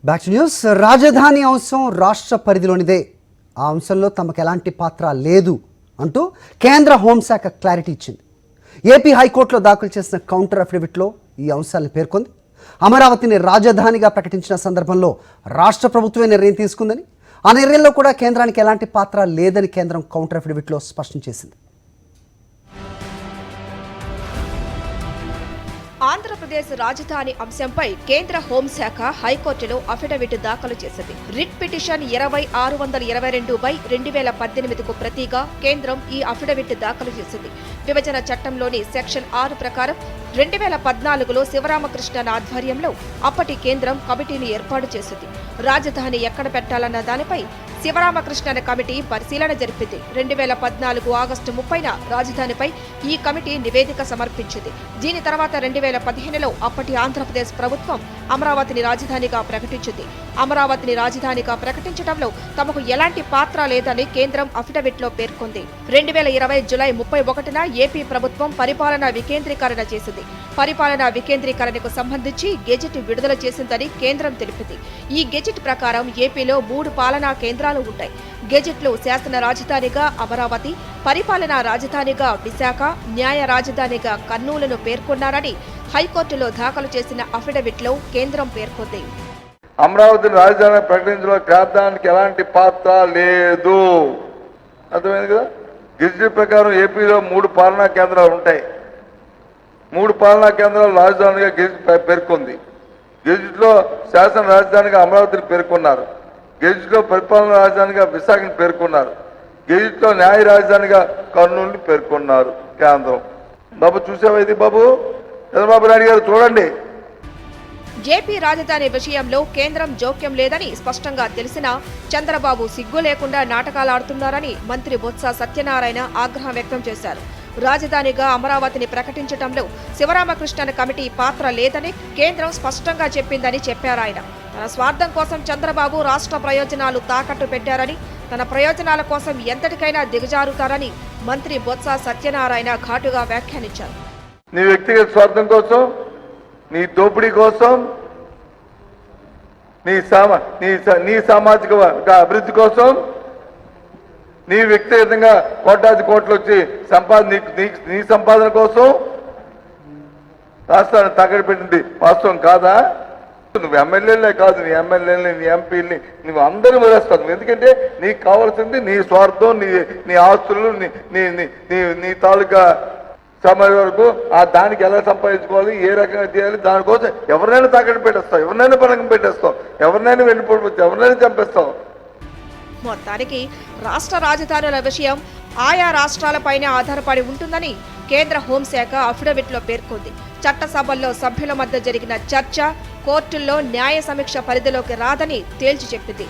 Back to news. రాజధాని అంశం రాష్ట్ర పరిధిలోనిదే, ఆ అంశంలో తమకు ఎలాంటి పాత్ర లేదు అంటూ కేంద్ర హోంశాఖ క్లారిటీ ఇచ్చింది. ఏపీ హైకోర్టులో దాఖలు చేసిన కౌంటర్ అఫిడవిట్లో ఈ అంశాలను పేర్కొంది. అమరావతిని రాజధానిగా ప్రకటించిన సందర్భంలో రాష్ట్ర ప్రభుత్వమే నిర్ణయం తీసుకుందని, ఆ నిర్ణయంలో కూడా కేంద్రానికి ఎలాంటి పాత్ర లేదని కేంద్రం కౌంటర్ అఫిడవిట్లో స్పష్టం చేసింది. ఆంధ్రప్రదేశ్ రాజధాని అంశంపై కేంద్ర హోంశాఖ హైకోర్టులో అఫిడవిట్ దాఖలు చేసింది. రిట్ పిటిషన్ 20/622/2018కు ప్రతిగా కేంద్రం ఈ అఫిడవిట్ దాఖలు చేసింది. విభజన చట్టంలోని సెక్షన్ 6 ప్రకారం 2014లో శివరామకృష్ణన్ ఆధ్వర్యంలో అప్పటి కేంద్రం కమిటీని ఏర్పాటు చేసింది. రాజధాని ఎక్కడ పెట్టాలన్న దానిపై శివరామకృష్ణన్ కమిటీ పరిశీలన జరిపింది. 2014 ఆగస్టు 30న రాజధానిపై ఈ కమిటీ నివేదిక సమర్పించింది. దీని తర్వాత 2015లో అప్పటి ఆంధ్రప్రదేశ్ ప్రభుత్వం అమరావతిని రాజధానిగా ప్రకటించింది. అమరావతిని రాజధానిగా ప్రకటించడంలో తమకు ఎలాంటి పాత్ర లేదని కేంద్రం అఫిడవిట్లో పేర్కొంది. 2020 జులై 31న ఏపీ ప్రభుత్వం పరిపాలనా వికేంద్రీకరణ చేసింది. పరిపాలనా వికేంద్రీకరణకు సంబంధించి గెజెట్ విడుదల చేసిందని కేంద్రం తెలిపింది. ఈ గెజెట్ ప్రకారం ఏపీలో 3 పాలనా కేంద్రాలు ఉంటాయి. గెజెట్లో శాసన రాజధానిగా అమరావతి, పరిపాలనా రాజధానిగా విశాఖ, న్యాయ రాజధానిగా కర్నూలును పేర్కొన్నారని హైకోర్టులో దాఖలు చేసిన అఫిడవిట్లో కేంద్రం పేర్కొంది. అమరావతిని రాజధాని ప్రకటించడంలో కేంద్రానికి ఎలాంటి పాత్ర లేదు. అర్థమైంది కదా. గెజిట్ ప్రకారం ఏపీలో 3 పాలనా కేంద్రాలు ఉంటాయి. 3 పాలనా కేంద్రాలు రాజధానిగా గెజిట్ పేర్కొంది. గెజిట్లో శాసన రాజధానిగా అమరావతిని పేర్కొన్నారు. గెజిట్లో పరిపాలనా రాజధానిగా విశాఖని పేర్కొన్నారు. గెజిట్లో న్యాయ రాజధానిగా కర్నూలుని పేర్కొన్నారు కేంద్రం. బాబు చూసావా ఇది? బాబు చంద్రబాబు నాయుడు గారు చూడండి. ఏపీ రాజధాని విషయంలో కేంద్రం జోక్యం లేదని స్పష్టంగా తెలిసినా చంద్రబాబు సిగ్గు లేకుండా నాటకాలాడుతున్నారని మంత్రి బొత్స సత్యనారాయణ ఆగ్రహం వ్యక్తం చేశారు. రాజధానిగా అమరావతిని ప్రకటించడంలో శివరామకృష్ణన్ కమిటీ పాత్ర లేదని కేంద్రం స్పష్టంగా చెప్పిందని చెప్పారాయన. తన స్వార్థం కోసం చంద్రబాబు రాష్ట్ర ప్రయోజనాలు తాకట్టు పెట్టారని, తన ప్రయోజనాల కోసం ఎంతటికైనా దిగజారుతారని మంత్రి బొత్స సత్యనారాయణ ఘాటుగా వ్యాఖ్యానించారు. నీ వ్యక్తిగత స్వార్థం కోసం, నీ దోపిడీ కోసం, నీ సామాజిక అభివృద్ధి కోసం, నీ వ్యక్తిగతంగా కోట్లాది కోట్లు వచ్చి నీ సంపాదన కోసం రాష్ట్రాన్ని తాకట్టు పెట్టింది వాస్తవం కాదా? నువ్వు ఎమ్మెల్యేలే కాదు, నీ ఎమ్మెల్యేలని, నీ ఎంపీలని నువ్వు అందరూ వదిలేస్తావు. ఎందుకంటే నీకు కావాల్సింది నీ స్వార్థం, నీ ఆస్తులు, నీ తాలూకా సమయం వరకు దానికి ఎలా సంపాదించుకోవాలి, ఏ రకంగా చేయాలి, దానికోసం ఎవరినైనా తాకట్టు పెట్టేస్తావు, ఎవరినైనా పరంగా పెట్టేస్తావు, ఎవరినైనా వెళ్ళిపోవచ్చు, ఎవరినైనా చంపేస్తావు. మొత్తానికి రాష్ట్ర రాజధానుల విషయం ఆయా రాష్ట్రాలపైనే ఆధారపడి ఉంటుందని కేంద్ర హోంశాఖ అఫిడవిట్లో పేర్కొంది. చట్టసభల్లో సభ్యుల మధ్య జరిగిన చర్చ కోర్టుల్లో న్యాయ సమీక్ష పరిధిలోకి రాదని తేల్చి చెప్పింది.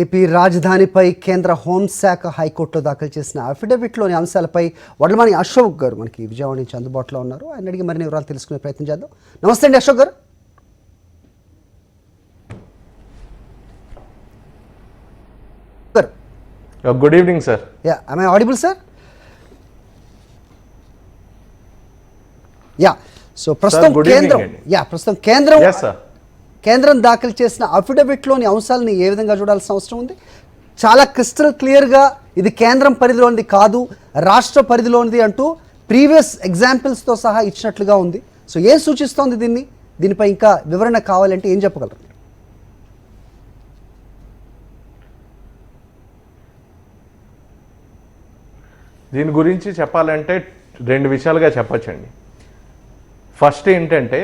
ఏపీ రాజధానిపై కేంద్ర హోంశాఖ హైకోర్టులో దాఖలు చేసిన అఫిడవిట్లోని అంశాలపై వడ్లమాని అశోక్ గారు మనకి విజయవాడ నుంచి అందుబాటులో ఉన్నారు. ఆయన అడిగి మరిన్ని వివరాలు తెలుసుకునే ప్రయత్నం చేద్దాం. నమస్తే అండి Ashok garu. Good evening sir. Yeah, am I audible sir? Yeah, so ప్రస్తుతం కేంద్రం దాఖలు చేసిన అఫిడవిట్లోని అంశాలని ఏ విధంగా చూడాల్సిన అవసరం ఉంది? చాలా క్రిస్టల్ క్లియర్గా ఇది కేంద్రం పరిధిలోనిది కాదు, రాష్ట్ర పరిధిలోనిది అంటూ ప్రీవియస్ ఎగ్జాంపుల్స్తో సహా ఇచ్చినట్లుగా ఉంది. సో ఏం సూచిస్తోంది దీనిపై ఇంకా వివరణ కావాలంటే ఏం చెప్పగలరు? దీని గురించి చెప్పాలంటే 2 విషయాలుగా చెప్పచ్చండి. ఫస్ట్ ఏంటంటే,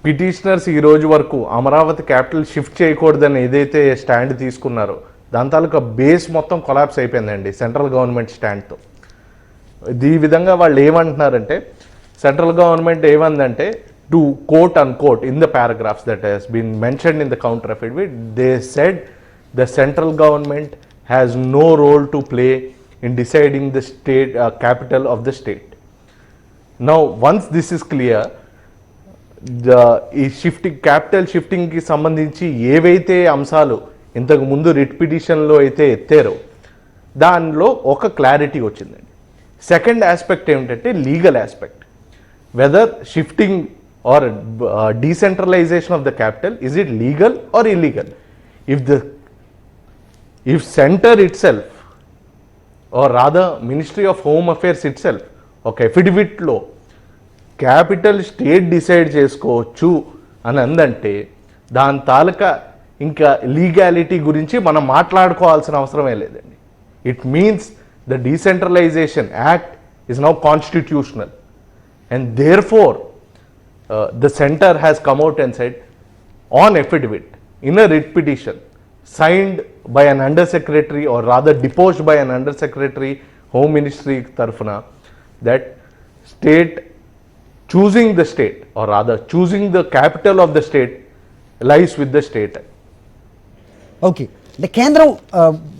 పిటిషనర్స్ ఈ రోజు వరకు అమరావతి క్యాపిటల్ షిఫ్ట్ చేయకూడదని ఏదైతే స్టాండ్ తీసుకున్నారో దాని తాలూకా బేస్ మొత్తం కొలాప్స్ అయిపోయిందండి సెంట్రల్ గవర్నమెంట్ స్టాండ్తో. ఈ విధంగా వాళ్ళు ఏమంటున్నారంటే, సెంట్రల్ గవర్నమెంట్ ఏమందంటే, to quote unquote in the paragraphs that has been mentioned in the counter affidavit, they said the central government has no role to play in deciding the state capital of the state. Now once this is clear, the capital shifting ki sambandhinchi evaithe amsalu ఇంతకు ముందు writ పిటిషన్లో అయితే ఎత్తారో దానిలో ఒక clarity వచ్చిందండి. Second aspect ఏమిటంటే legal aspect, whether shifting or decentralization of the capital is it legal or illegal. if center itself or rather Ministry of Home Affairs itself ఒక ఎఫిడవిట్లో capital state decide చేసుకోవచ్చు అని అందంటే దాని తాలూకా ఇంకా లీగాలిటీ గురించి మనం మాట్లాడుకోవాల్సిన అవసరమే లేదండి. It means the decentralization act is now constitutional and therefore the centre has come out and said an affidavit in a writ petition signed by an under secretary or rather deposed by an under secretary home ministry tarfuna that state choosing the state or rather choosing the capital of the state lies with the state. Okay, అంటే కేంద్రం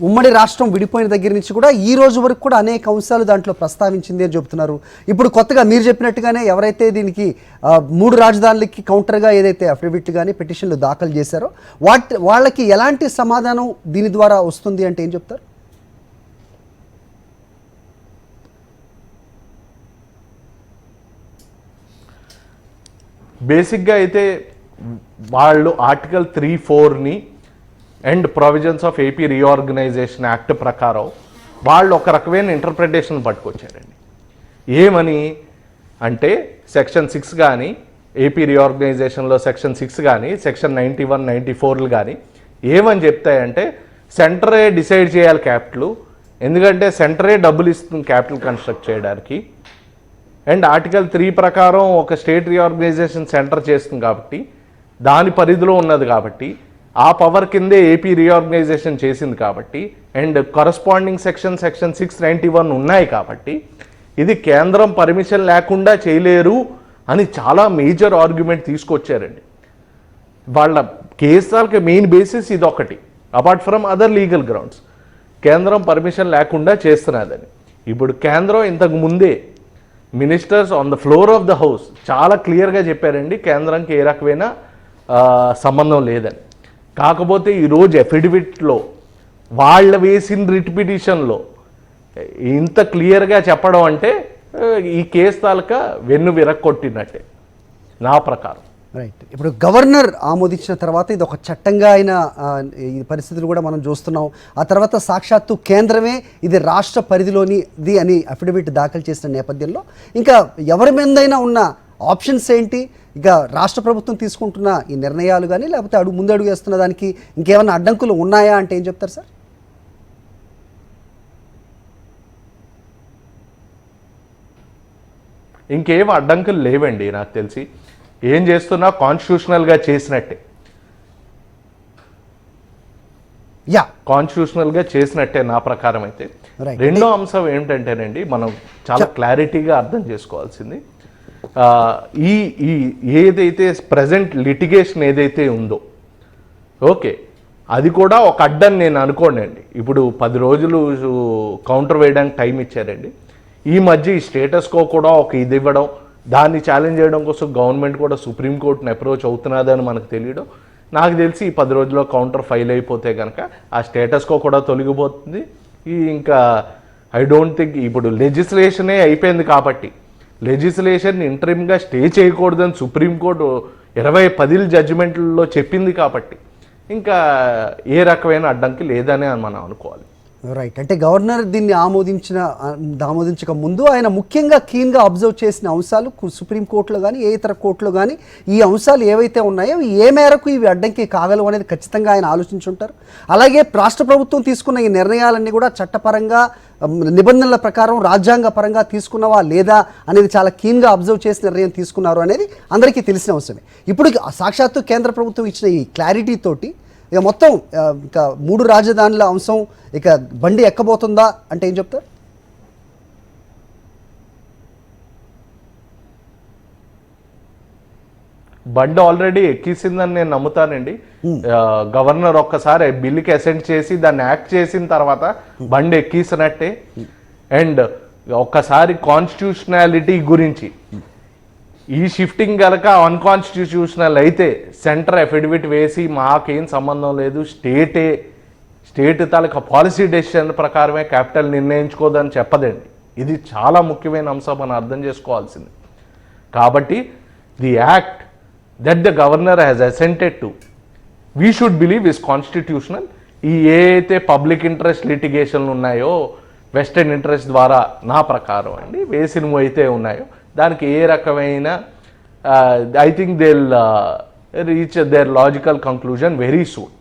ఉమ్మడి రాష్ట్రం విడిపోయిన దగ్గర నుంచి కూడా ఈ రోజు వరకు కూడా అనేక అంశాలు దాంట్లో ప్రస్తావించింది అని చెప్తున్నారు. ఇప్పుడు కొత్తగా మీరు చెప్పినట్టుగానే ఎవరైతే దీనికి 3 రాజధానులకి కౌంటర్గా ఏదైతే అఫిడవిట్లు కానీ పిటిషన్లు దాఖలు చేశారో వాళ్ళకి ఎలాంటి సమాధానం దీని ద్వారా వస్తుంది అంటే ఏం చెప్తారు? బేసిక్గా అయితే వాళ్ళు ఆర్టికల్ 3(4)ని and provisions of AP reorganisation act ప్రకారం వాళ్ళు ఒక రకమైన ఇంటర్ప్రిటేషన్ పట్టుకొచ్చారండి. ఏమని అంటే సెక్షన్ 6 కానీ ఏపీ రీఆర్గనైజేషన్లో సెక్షన్ 6 కానీ సెక్షన్ 91, 94 కానీ ఏమని చెప్తాయంటే సెంటరే డిసైడ్ చేయాలి క్యాపిటల్, ఎందుకంటే సెంటరే డబ్బులు ఇస్తుంది క్యాపిటల్ కన్స్ట్రక్ట్ చేయడానికి. అండ్ ఆర్టికల్ 3 ప్రకారం ఒక స్టేట్ రీఆర్గనైజేషన్ సెంటర్ చేస్తుంది కాబట్టి దాని పరిధిలో ఉన్నది కాబట్టి ఆ పవర్ కిందే ఏపీ రీఆర్గనైజేషన్ చేసింది కాబట్టి అండ్ కరస్పాండింగ్ సెక్షన్ 691 ఉన్నాయి కాబట్టి ఇది కేంద్రం పర్మిషన్ లేకుండా చేయలేరు అని చాలా మేజర్ ఆర్గ్యుమెంట్ తీసుకొచ్చారండి. వాళ్ళ కేసులకి మెయిన్ బేసిస్ ఇది ఒకటి, apart from other legal grounds కేంద్రం పర్మిషన్ లేకుండా చేస్తున్నదని. ఇప్పుడు కేంద్రం ఇంతకు ముందే ministers on the floor of the house చాలా క్లియర్గా చెప్పారండి కేంద్రంకి ఏ రకమైన సంబంధం లేదని. కాకపోతే ఈరోజు ఎఫిడవిట్లో వాళ్ళ వేసిన రిట్ పిటిషన్లో ఇంత క్లియర్గా చెప్పడం అంటే ఈ కేసు తాలూకా వెన్ను విరక్కొట్టినట్టే నా ప్రకారం. రైట్, ఇప్పుడు గవర్నర్ ఆమోదించిన తర్వాత ఇది ఒక చట్టంగా అయిన ఈ పరిస్థితులు కూడా మనం చూస్తున్నాం. ఆ తర్వాత సాక్షాత్తు కేంద్రమే ఇది రాష్ట్ర పరిధిలోనిది అని అఫిడవిట్ దాఖలు చేసిన నేపథ్యంలో ఇంకా ఎవరి మీదైనా ఉన్న ఆప్షన్స్ ఏంటి? ఇక రాష్ట్ర ప్రభుత్వం తీసుకుంటున్న ఈ నిర్ణయాలు కానీ లేకపోతే ముందు అడుగు వేస్తున్న దానికి ఇంకేమైనా అడ్డంకులు ఉన్నాయా అంటే ఏం చెప్తారు సార్? ఇంకేం అడ్డంకులు లేవండి నాకు తెలిసి. ఏం చేస్తున్నా కాన్స్టిట్యూషనల్గా చేసినట్టే, కాన్స్టిట్యూషనల్గా చేసినట్టే నా ప్రకారం అయితే. రెండో అంశం ఏమిటంటేనండి మనం చాలా క్లారిటీగా అర్థం చేసుకోవాల్సింది ఈ ఏదైతే ప్రజెంట్ లిటిగేషన్ ఏదైతే ఉందో ఓకే అది కూడా ఒక అడ్డని నేను అనుకోండి. ఇప్పుడు 10 రోజులు కౌంటర్ వేయడానికి టైం ఇచ్చారండి. ఈ మధ్య ఈ స్టేటస్ కో కూడా ఒక ఇది ఇవ్వడం, దాన్ని ఛాలెంజ్ చేయడం కోసం గవర్నమెంట్ కూడా సుప్రీంకోర్టుని అప్రోచ్ అవుతున్నదని మనకు తెలియడం. నాకు తెలిసి ఈ 10 రోజుల్లో కౌంటర్ ఫైల్ అయిపోతే కనుక ఆ స్టేటస్ కో కూడా తొలగిపోతుంది. ఇంకా ఐ డోంట్ థింక్ ఇప్పుడు లెజిస్లేషనే అయిపోయింది కాబట్టి లెజిస్లేషన్ ఇంటరిమ్గా స్టే చేయకూడదని సుప్రీంకోర్టు 2010 జడ్జిమెంట్లలో చెప్పింది కాబట్టి ఇంకా ఏ రకమైన అడ్డంకి లేదని మనం అనుకోవాలి. రైట్, అంటే గవర్నర్ దీన్ని ఆమోదించక ముందు ఆయన ముఖ్యంగా కీన్గా అబ్జర్వ్ చేసిన అంశాలు సుప్రీంకోర్టులో కానీ ఏ ఇతర కోర్టులో కానీ ఈ అంశాలు ఏవైతే ఉన్నాయో ఏ మేరకు ఇవి అడ్డంకి కాగలవు అనేది ఖచ్చితంగా ఆయన ఆలోచించుంటారు. అలాగే రాష్ట్ర ప్రభుత్వం తీసుకున్న ఈ నిర్ణయాలన్నీ కూడా చట్టపరంగా నిబంధనల ప్రకారం రాజ్యాంగ పరంగా తీసుకున్నవా లేదా అనేది చాలా కీన్గా అబ్జర్వ్ చేసి నిర్ణయం తీసుకున్నారు అనేది అందరికీ తెలిసిన అవసరమే. ఇప్పుడు సాక్షాత్తు కేంద్ర ప్రభుత్వం ఇచ్చిన ఈ క్లారిటీ తోటి ఇక మొత్తం ఇక 3 రాజధానుల అంశం ఇక బండి ఎక్కబోతుందా అంటే ఏం చెప్తారు? బండి ఆల్రెడీ ఎక్కిసిందని నేను నమ్ముతానండి. గవర్నర్ ఒక్కసారి బిల్లుకి అసెంట్ చేసి దాన్ని యాక్ట్ చేసిన తర్వాత బండి ఎక్కిసినట్టే. అండ్ ఒక్కసారి కాన్స్టిట్యూషనాలిటీ గురించి ఈ షిఫ్టింగ్ కనుక అన్కాన్స్టిట్యూషనల్ అయితే సెంటర్ అఫిడవిట్ వేసి మాకేం సంబంధం లేదు, స్టేట్ తాలూకా పాలసీ డెసిషన్ ప్రకారమే క్యాపిటల్ నిర్ణయించుకోదని చెప్పదండి. ఇది చాలా ముఖ్యమైన అంశం, మనం అర్థం చేసుకోవాల్సింది. కాబట్టి the act that the governor has assented to we should believe is constitutional. ఈ ఏ అయితే పబ్లిక్ ఇంట్రెస్ట్ లిటిగేషన్లు ఉన్నాయో వెస్టర్న్ ఇంట్రెస్ట్ ద్వారా నా ప్రకారం అండి వేసినవి అయితే ఉన్నాయో దానికి ఏ రకమైన I think they reach their logical conclusion very soon.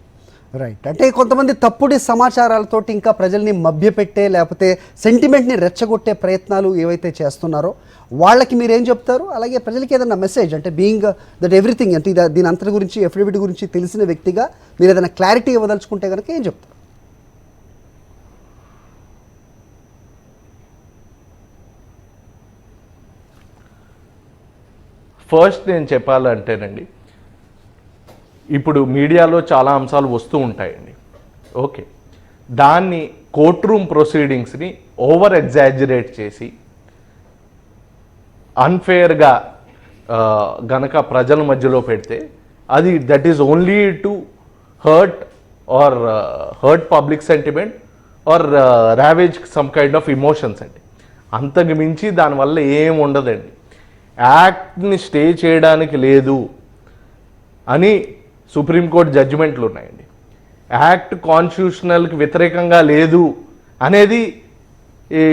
Right. అంటే కొంతమంది తప్పుడు సమాచారాలతోటి ఇంకా ప్రజల్ని మభ్యపెట్టే లేకపోతే సెంటిమెంట్ని రెచ్చగొట్టే ప్రయత్నాలు ఏవైతే చేస్తున్నారో వాళ్ళకి మీరు ఏం చెప్తారు? అలాగే ప్రజలకి ఏదైనా మెసేజ్, అంటే బీయింగ్ దట్ ఎవ్రీథింగ్, అంటే దీని అంతటి గురించి ఎఫిడవిట్ గురించి తెలిసిన వ్యక్తిగా మీరు ఏదైనా క్లారిటీ ఇవ్వదలుచుకుంటే కనుక ఏం చెప్తారు? ఫస్ట్ నేను చెప్పాలంటేనండి, ఇప్పుడు మీడియాలో చాలా అంశాలు వస్తూ ఉంటాయండి. ఓకే, దాన్ని కోర్ట్ రూమ్ ప్రొసీడింగ్స్ని ఓవర్ ఎగ్జాజరేట్ చేసి అన్ఫేర్గా గనక ప్రజల మధ్యలో పెడితే అది that is only to hurt public sentiment or ravage some kind of emotions అండి. అంతకు మించి దానివల్ల ఏం ఉండదండి. యాక్ట్ని స్టే చేయడానికి లేదు అని సుప్రీంకోర్టు జడ్జిమెంట్లు ఉన్నాయండి. యాక్ట్ కాన్స్టిట్యూషనల్కి వ్యతిరేకంగా లేదు అనేది ఈ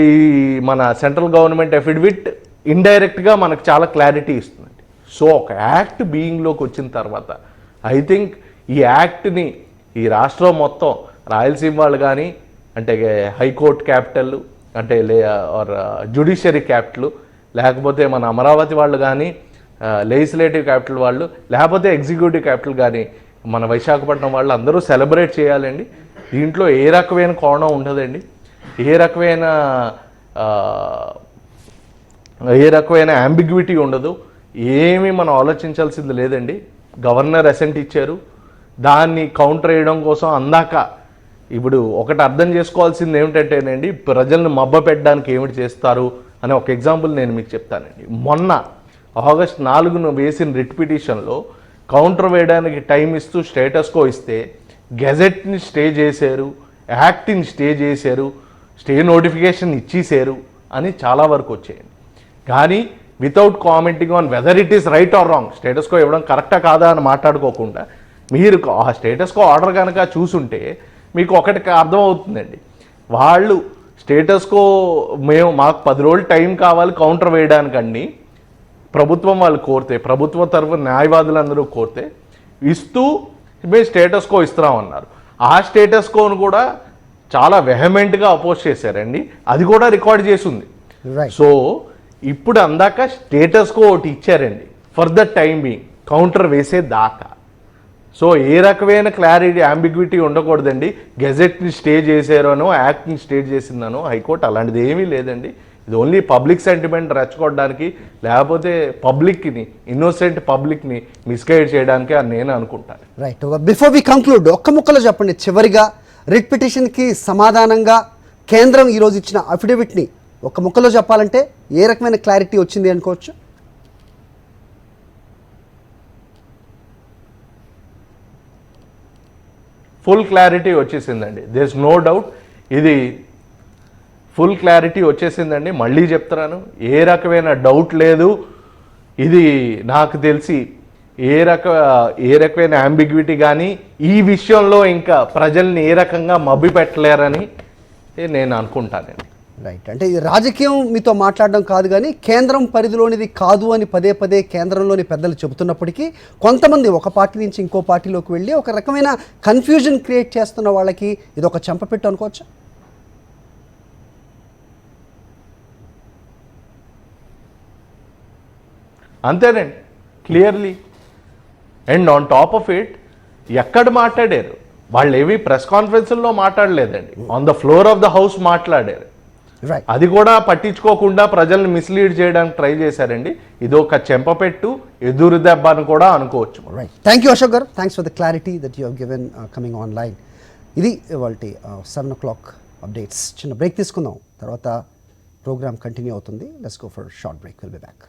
మన సెంట్రల్ గవర్నమెంట్ అఫిడవిట్ ఇండైరెక్ట్గా మనకు చాలా క్లారిటీ ఇస్తుందండి. సో ఒక యాక్ట్ బీయింగ్లోకి వచ్చిన తర్వాత ఐ థింక్ ఈ యాక్ట్ని ఈ రాష్ట్రం మొత్తం రాయలసీమ వాళ్ళు కానీ, అంటే హైకోర్టు క్యాపిటల్ అంటే ఆర్ జ్యుడిషియరీ క్యాపిటల్, లేకపోతే మన అమరావతి వాళ్ళు కానీ లెజిస్లేటివ్ క్యాపిటల్ వాళ్ళు, లేకపోతే ఎగ్జిక్యూటివ్ క్యాపిటల్ కానీ మన విశాఖపట్నం వాళ్ళు అందరూ సెలబ్రేట్ చేయాలండి. దీంట్లో ఏ రకమైన కోణం ఉండదండి, ఏ రకమైన అంబిగ్విటీ ఉండదు, ఏమీ మనం ఆలోచించాల్సింది లేదండి. గవర్నర్ అసెంట్ ఇచ్చారు, దాన్ని కౌంటర్ వేయడం కోసం అందాక ఇప్పుడు ఒకటి అర్థం చేసుకోవాల్సింది ఏమిటంటేనండి, ప్రజలను మబ్బ పెట్టడానికి ఏమిటి చేస్తారు అనే ఒక ఎగ్జాంపుల్ నేను మీకు చెప్తానండి. మొన్న ఆగస్ట్ 4న వేసిన రిట్ పిటిషన్లో కౌంటర్ వేయడానికి టైం ఇస్తూ స్టేటస్కో ఇస్తే గెజెట్ని స్టే చేశారు, యాక్ట్ని స్టే చేశారు, స్టే నోటిఫికేషన్ ఇచ్చేశారు అని చాలా వరకు వచ్చాయండి. కానీ without commenting on whether it is right are wrong, status quo ఇవ్వడం కరెక్టా కాదా అని మాట్లాడుకోకుండా మీరు ఆ స్టేటస్కో ఆర్డర్ కనుక చూసుంటే మీకు ఒకటి అర్థమవుతుందండి. వాళ్ళు స్టేటస్కో మాకు 10 రోజులు టైం కావాలి కౌంటర్ వేయడానికండి ప్రభుత్వం వాళ్ళు కోరితే, ప్రభుత్వ తరఫున న్యాయవాదులందరూ కోరితే ఇస్తూ మేము స్టేటస్కో ఇస్తున్నామన్నారు. ఆ స్టేటస్కోను కూడా చాలా వెహమెంట్గా అపోజ్ చేశారండి, అది కూడా రికార్డ్ చేసి ఉంది. సో ఇప్పుడు అందాక స్టేటస్కో ఒకటి ఇచ్చారండి for the time being counter వేసే దాకా. సో ఏ రకమైన క్లారిటీ అంబిగ్విటీ ఉండకూడదండి. గెజెట్ని స్టే చేశారనో యాక్ట్ని స్టే చేసిందనో హైకోర్టు అలాంటిది ఏమీ లేదండి. ఇది ఓన్లీ పబ్లిక్ సెంటిమెంట్ రెచ్చగొట్టడానికి, లేకపోతే పబ్లిక్ని, ఇన్నోసెంట్ పబ్లిక్ని మిస్గైడ్ చేయడానికి అని నేను అనుకుంటాను. రైట్. బిఫోర్ వి కంక్లూడ్ ఒక్క ముక్కలో చెప్పండి, చివరిగా రిట్ పిటిషన్కి సమాధానంగా కేంద్రం ఈరోజు ఇచ్చిన అఫిడవిట్ని ఒక ముక్కలో చెప్పాలంటే ఏ రకమైన క్లారిటీ వచ్చింది అనుకోవచ్చు? ఫుల్ క్లారిటీ వచ్చేసిందండి, దేర్ ఇస్ నో డౌట్. ఇది ఫుల్ క్లారిటీ వచ్చేసిందండి. మళ్ళీ చెప్తున్నాను, ఏ రకమైన డౌట్ లేదు. ఇది నాకు తెలిసి ఏ రకమైన అంబిగ్విటీ కానీ ఈ విషయంలో ఇంకా ప్రజల్ని ఏ రకంగా మభ్య పెట్టలేరని నేను అనుకుంటానండి. రైట్. అంటే ఇది రాజకీయం మీతో మాట్లాడడం కాదు, కానీ కేంద్రం పరిధిలోనిది కాదు అని పదే పదే కేంద్రంలోని పెద్దలు చెబుతున్నప్పటికీ కొంతమంది ఒక పార్టీ నుంచి ఇంకో పార్టీలోకి వెళ్ళి ఒక రకమైన కన్ఫ్యూజన్ క్రియేట్ చేస్తున్న వాళ్ళకి ఇది ఒక చెంపపెట్టు అనుకోవచ్చు. అంతేనండి, clearly. And on top of it ఎక్కడ మాట్లాడారు వాళ్ళు, ఏవి ప్రెస్ కాన్ఫరెన్స్లో మాట్లాడలేదండి, on the floor of the house మాట్లాడారు. అది కూడా పట్టించుకోకుండా ప్రజల్ని మిస్లీడ్ చేయడానికి ట్రై చేశారండి. ఇది ఒక చెంపపెట్టు, ఎదురు దెబ్బ అని కూడా అనుకోవచ్చు. Right. Thank you Ashok garu, thanks for the clarity that you have given coming online. ఇది ఇవాల్టి 7 o'clock అప్డేట్స్. చిన్న బ్రేక్ తీసుకుందాం, తర్వాత ప్రోగ్రామ్ కంటిన్యూ అవుతుంది. Let's go for short break, will be back.